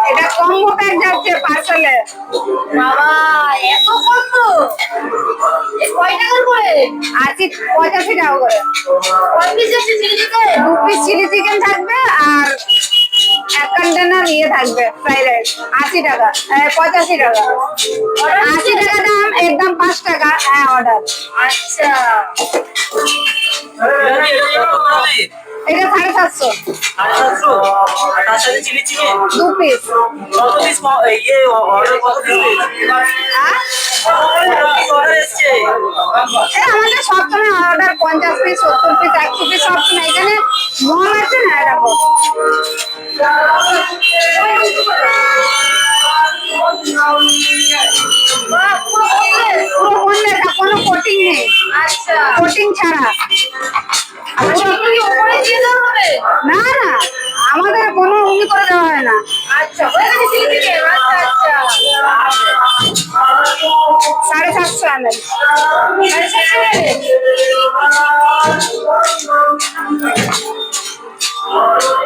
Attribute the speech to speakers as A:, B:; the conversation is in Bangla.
A: এটা কম্বো প্যাক যাচ্ছে পার্সেলে। বাবা এত কম্বো! কয় টাকা করে? 85 টাকা করে। কয় পিস আছে chilli chicken? 2 piece chilli chicken থাকবে আর এক কন্টেনার থাকবে ফ্রাইড রাইস। 80 টাকা, 85 টাকা। 80 টাকা দাম, একদম 5 টাকা। হ্যাঁ অর্ডার। আচ্ছা এটা 750।
B: 750 চিলি চিকেন
A: 2 পিস।
B: কত পিস অর্ডার কত পিস অর্ডার এসছে?
A: আমাদের সবসময় অর্ডার 50 পিস, 70 পিস, 100 পিস সবসময়। এখানে মল আছে না এরকম। পুরো বনলেস, কোনো কোটিং নেই। আচ্ছা কোটিং ছাড়া। না না আমাদের কোনো উনি করে দেওয়া হয় না। আচ্ছা 750 ml।